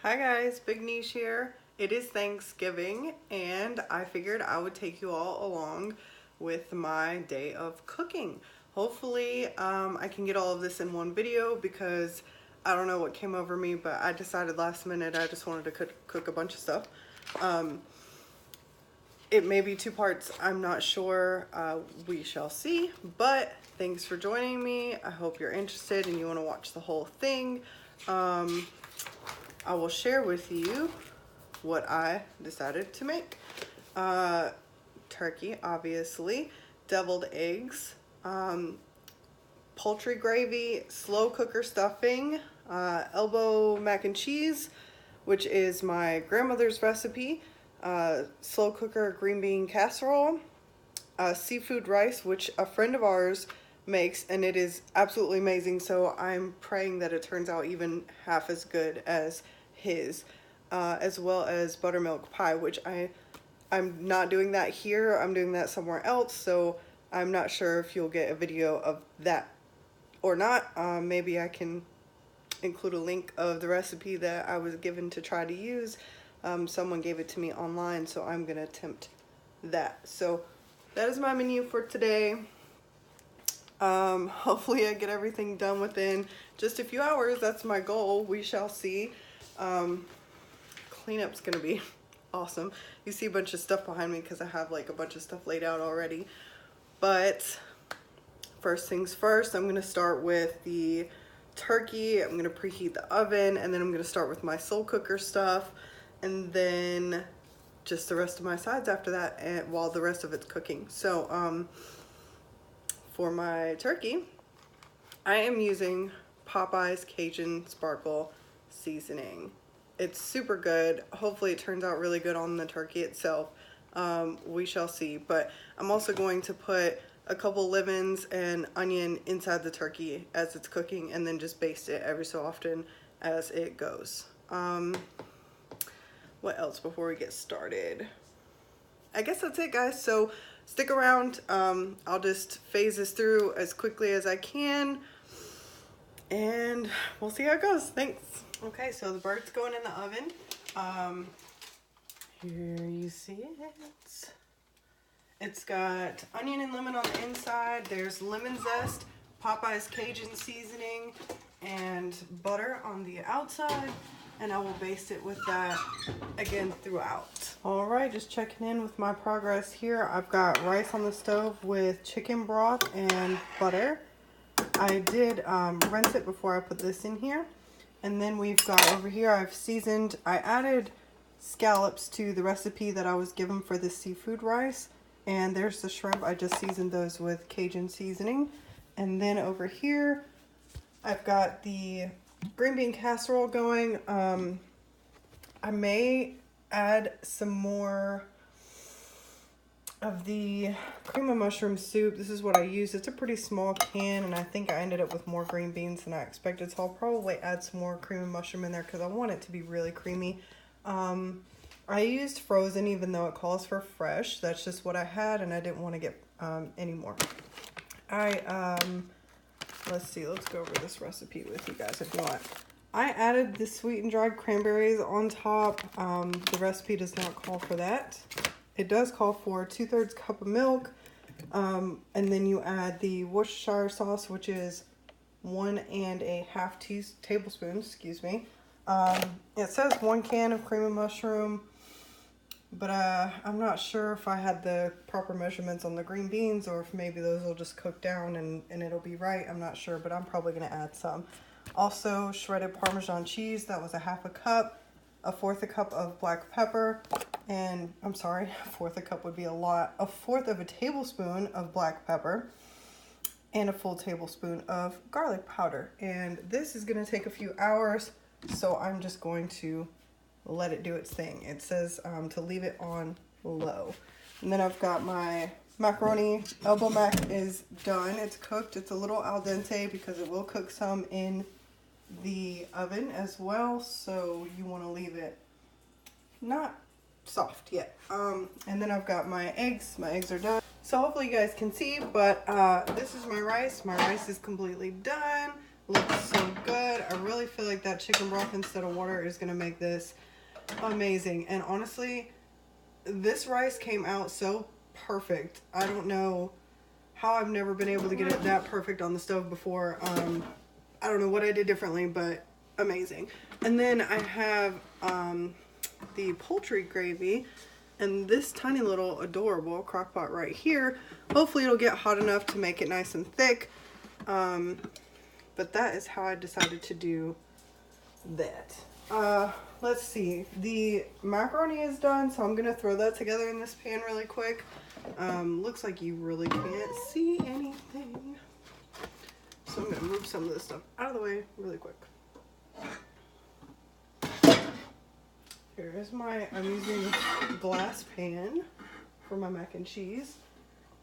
Hi guys, Big Niche here. It is Thanksgiving and I figured I would take you all along with my day of cooking. Hopefully I can get all of this in one video because I don't know what came over me, but I decided last minute I just wanted to cook a bunch of stuff. It may be two parts, I'm not sure, we shall see, but thanks for joining me. I hope you're interested and you want to watch the whole thing. I will share with you what I decided to make. Turkey, obviously, deviled eggs, poultry gravy, slow cooker stuffing, elbow mac and cheese, which is my grandmother's recipe, slow cooker green bean casserole, seafood rice, which a friend of ours makes, and it is absolutely amazing, so I'm praying that it turns out even half as good as his, as well as buttermilk pie, which I'm not doing that here, I'm doing that somewhere else, so I'm not sure if you'll get a video of that or not. Maybe I can include a link of the recipe that I was given to try to use. Someone gave it to me online, so I'm gonna attempt that. So that is my menu for today. Hopefully I get everything done within just a few hours. That's my goal. We shall see. Cleanup's gonna be awesome. You see a bunch of stuff behind me because I have like a bunch of stuff laid out already. But first things first, I'm gonna start with the turkey. I'm gonna preheat the oven, and then I'm gonna start with my slow cooker stuff, and then just the rest of my sides after that, and while the rest of it's cooking. So for my turkey, I am using Popeyes Cajun Sparkle seasoning. It's super good. Hopefully it turns out really good on the turkey itself. We shall see. But I'm also going to put a couple lemons and onion inside the turkey as it's cooking, and then just baste it every so often as it goes. What else before we get started? I guess that's it, guys. So stick around. I'll just phase this through as quickly as I can, and we'll see how it goes. Thanks. Okay, so the bird's going in the oven. Here you see it. It's got onion and lemon on the inside. There's lemon zest, Popeyes Cajun seasoning, and butter on the outside. And I will baste it with that again throughout. All right, just checking in with my progress here. I've got rice on the stove with chicken broth and butter. I did rinse it before I put this in here. And then we've got over here, I've seasoned, I added scallops to the recipe that I was given for the seafood rice. And there's the shrimp, I just seasoned those with Cajun seasoning. And then over here, I've got the green bean casserole going. I may add some more of the cream of mushroom soup. This is what I use. It's a pretty small can, and I think I ended up with more green beans than I expected, so I'll probably add some more cream of mushroom in there because I want it to be really creamy. I used frozen even though it calls for fresh. That's just what I had, and I didn't want to get any more. Let's see, let's go over this recipe with you guys if you want. I added the sweetened dried cranberries on top. The recipe does not call for that. It does call for 2/3 cup of milk, and then you add the Worcestershire sauce, which is 1 1/2 tablespoons, excuse me. It says 1 can of cream of mushroom, but I'm not sure if I had the proper measurements on the green beans or if maybe those will just cook down and it'll be right. I'm not sure, but I'm probably going to add some. Also, shredded Parmesan cheese, that was 1/2 cup. 1/4 cup of black pepper, and I'm sorry, 1/4 cup would be a lot. 1/4 tablespoon of black pepper, and a full tablespoon of garlic powder. And this is going to take a few hours, so I'm just going to let it do its thing. It says to leave it on low. And then I've got my macaroni. Elbow mac is done. It's cooked. It's a little al dente because it will cook some in the oven as well, so you want to leave it not soft yet. And then I've got my eggs. My eggs are done, so hopefully you guys can see, but this is my rice. My rice is completely done. Looks so good. I really feel like that chicken broth instead of water is gonna make this amazing. And honestly, this rice came out so perfect. I don't know how I've never been able to get it that perfect on the stove before. I don't know what I did differently, but amazing. And then I have the poultry gravy and this tiny little adorable crock pot right here. Hopefully it'll get hot enough to make it nice and thick. But that is how I decided to do that. Let's see. The macaroni is done, so I'm gonna throw that together in this pan really quick. Looks like you really can't see anything. So I'm gonna move some of this stuff out of the way really quick. Here is I'm using a glass pan for my mac and cheese.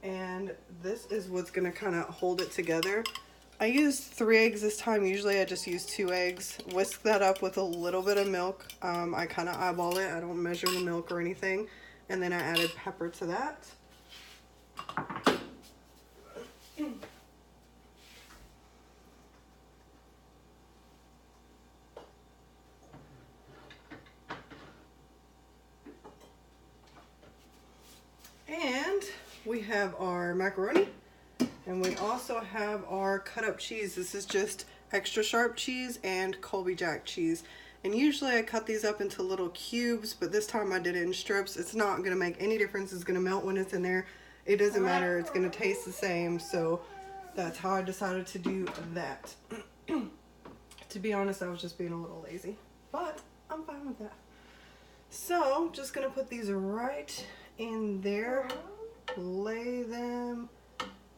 And this is what's gonna kind of hold it together. I used 3 eggs this time. Usually I just use 2 eggs. Whisk that up with a little bit of milk. I kind of eyeball it. I don't measure the milk or anything. And then I added pepper to that. And we have our macaroni. And we also have our cut up cheese. This is just extra sharp cheese and Colby Jack cheese. And usually I cut these up into little cubes, but this time I did it in strips. It's not going to make any difference. It's going to melt when it's in there. It doesn't matter. It's going to taste the same. So that's how I decided to do that. To be honest, I was just being a little lazy, but I'm fine with that. So just going to put these right in there. Lay them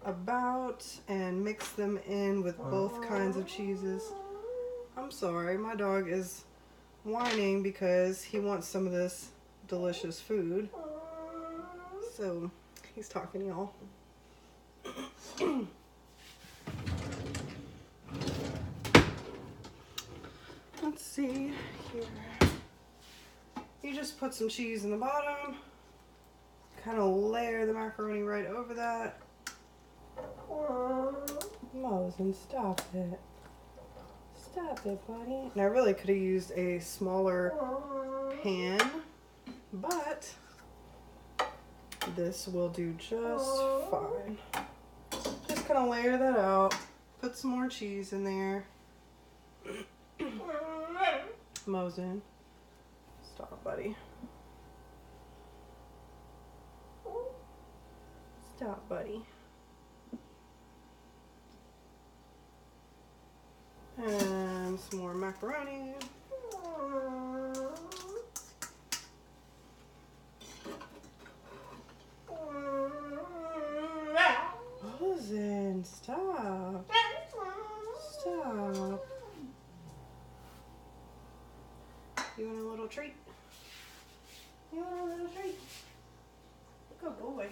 about and mix them in with both kinds of cheeses. I'm sorry, my dog is whining because he wants some of this delicious food. So he's talking, y'all. Let's see here. You just put some cheese in the bottom, kind of layer the macaroni right over that. Mosin, stop it. Stop it, buddy. And I really could have used a smaller pan, but this will do just fine. Just kind of layer that out. Put some more cheese in there. Mosin, stop, buddy. Stop, buddy. And some more macaroni. Rosen, stop. Stop. You want a little treat? You want a little treat? Good boy.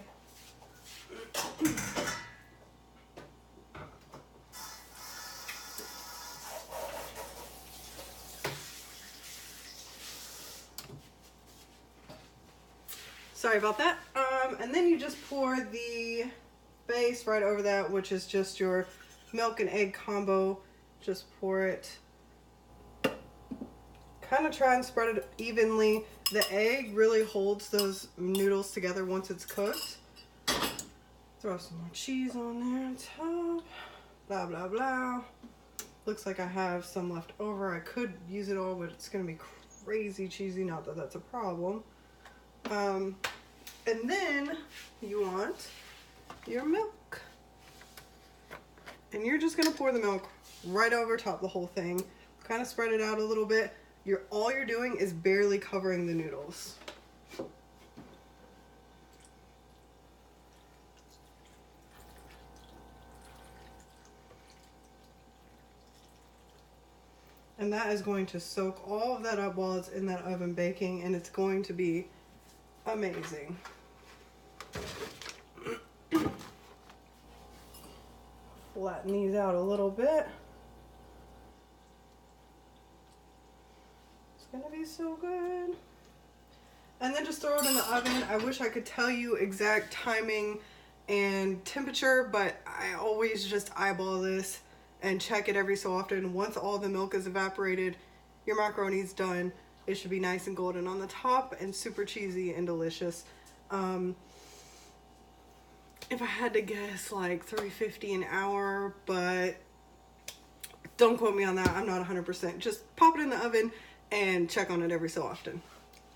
Sorry about that. And then you just pour the base right over that, which is just your milk and egg combo. Just pour it. Kind of try and spread it evenly. The egg really holds those noodles together once it's cooked. Throw some more cheese on there on top. Blah, blah, blah. Looks like I have some left over. I could use it all, but it's going to be crazy cheesy. Not that that's a problem. And then you want your milk. And you're just going to pour the milk right over top the whole thing. Kind of spread it out a little bit. All you're doing is barely covering the noodles. And that is going to soak all of that up while it's in that oven baking, and it's going to be amazing. Flatten these out a little bit. It's gonna be so good. And then just throw it in the oven. I wish I could tell you exact timing and temperature, but I always just eyeball this. and check it every so often. Once all the milk is evaporated, your macaroni's done. It should be nice and golden on the top and super cheesy and delicious. If I had to guess, like $3.50 an hour, but don't quote me on that. I'm not 100%. Just pop it in the oven and check on it every so often.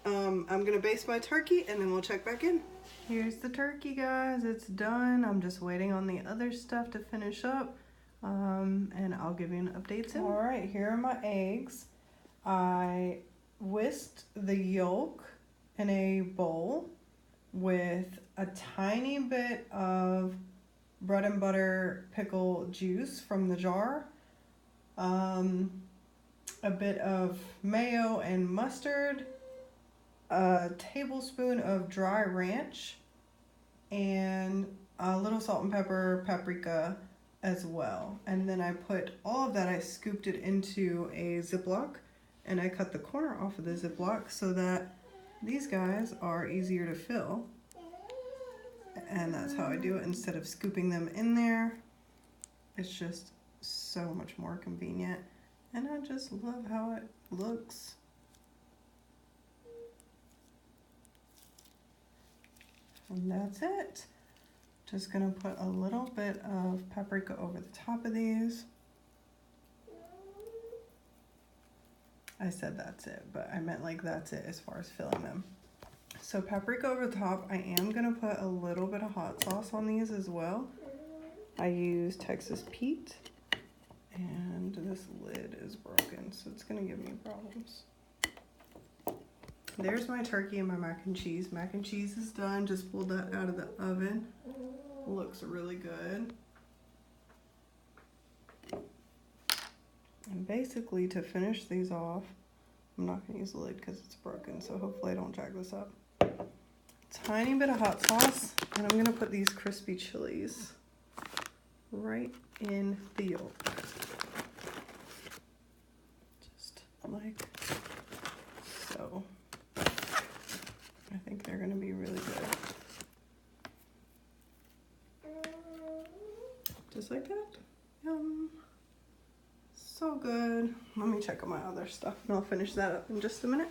I'm gonna baste my turkey and then we'll check back in. Here's the turkey, guys. It's done. I'm just waiting on the other stuff to finish up, and I'll give you an update soon. All right, here are my eggs. I whisked the yolk in a bowl with a tiny bit of bread and butter pickle juice from the jar, a bit of mayo and mustard, a tablespoon of dry ranch, and a little salt and pepper, paprika as well. And then I put all of that, I scooped it into a Ziploc, and I cut the corner off of the Ziploc so that these guys are easier to fill. And that's how I do it. Instead of scooping them in there, it's just so much more convenient. And I just love how it looks. And that's it. Just gonna put a little bit of paprika over the top of these. I said that's it, but I meant like that's it as far as filling them. So paprika over the top. I am gonna put a little bit of hot sauce on these as well. I use Texas Pete, and this lid is broken, so it's gonna give me problems. There's my turkey and my mac and cheese. Mac and cheese is done. Just pulled that out of the oven. Looks really good. And basically, to finish these off, I'm not gonna use the lid because it's broken, so hopefully I don't drag this up. Tiny bit of hot sauce, and I'm gonna put these crispy chilies right in the yolk. Just like so. I think they're gonna be really good. Just like that. Yum. So good. Let me check on my other stuff and I'll finish that up in just a minute.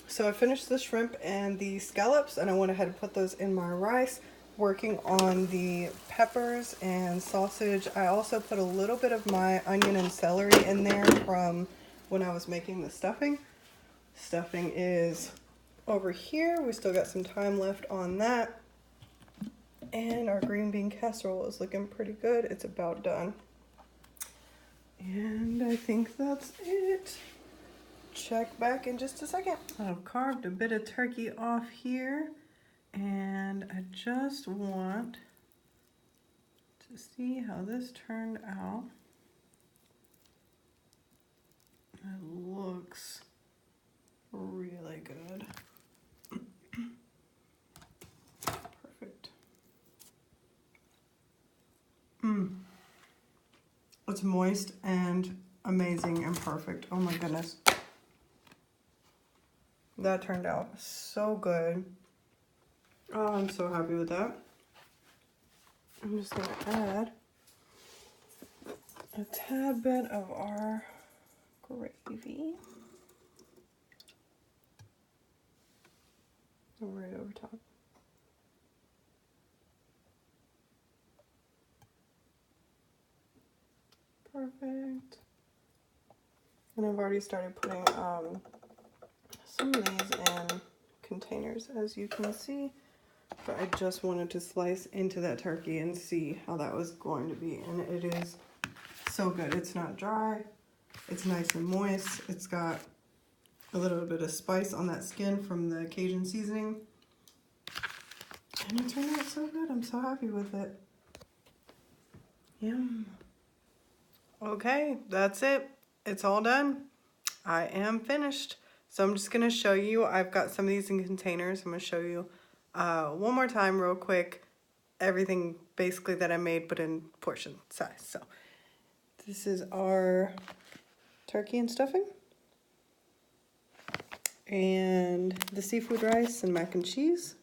So I finished the shrimp and the scallops, and I went ahead and put those in my rice, working on the peppers and sausage. I also put a little bit of my onion and celery in there from when I was making the stuffing. Stuffing is over here. We still got some time left on that. And our green bean casserole is looking pretty good. It's about done. And I think that's it. Check back in just a second. I've carved a bit of turkey off here, and I just want to see how this turned out. It looks really good. Perfect. It's moist and amazing and perfect. Oh my goodness. That turned out so good. Oh, I'm so happy with that. I'm just going to add a tad bit of our gravy right over top. Perfect. And I've already started putting some of these in containers, as you can see, but I just wanted to slice into that turkey and see how that was going to be, and it is so good. It's not dry, it's nice and moist, it's got a little bit of spice on that skin from the Cajun seasoning, and it turned out so good. I'm so happy with it. Yum. Okay, that's it. It's all done. I am finished. So I'm just going to show you, I've got some of these in containers. I'm going to show you one more time real quick, everything basically that I made, but in portion size. So this is our turkey and stuffing, and the seafood rice and mac and cheese.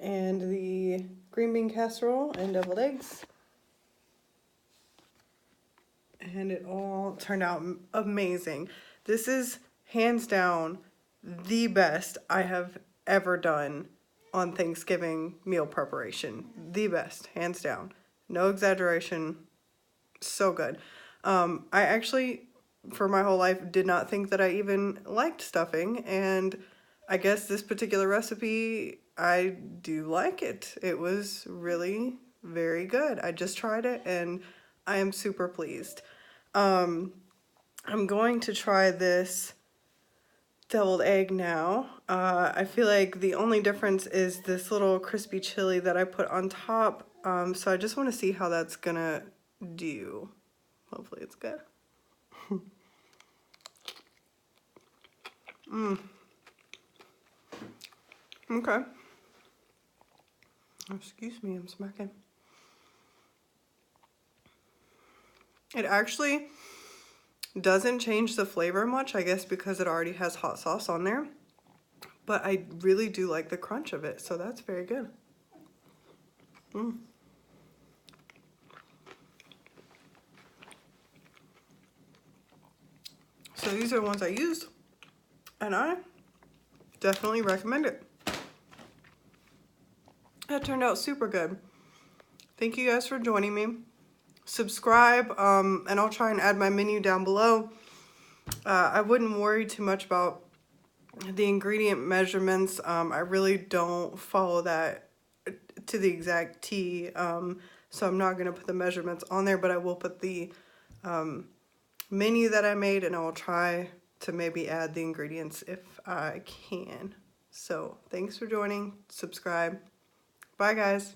and the green bean casserole and deviled eggs. And it all turned out amazing. This is hands down the best I have ever done on Thanksgiving meal preparation. The best, hands down. No exaggeration. So good. I actually, for my whole life, did not think that I even liked stuffing, and I guess this particular recipe, I do like it. It was really very good. I just tried it and I am super pleased. I'm going to try this deviled egg now. I feel like the only difference is this little crispy chili that I put on top. So I just want to see how that's gonna do. Hopefully it's good. Okay. Excuse me, I'm smacking. It actually doesn't change the flavor much, I guess because it already has hot sauce on there. But I really do like the crunch of it, so that's very good. So these are the ones I used, and I definitely recommend it. That turned out super good. Thank you guys for joining me. Subscribe, and I'll try and add my menu down below. I wouldn't worry too much about the ingredient measurements. I really don't follow that to the exact T, so I'm not going to put the measurements on there, but I will put the menu that I made, and I will try to maybe add the ingredients if I can. So thanks for joining. Subscribe. Bye guys.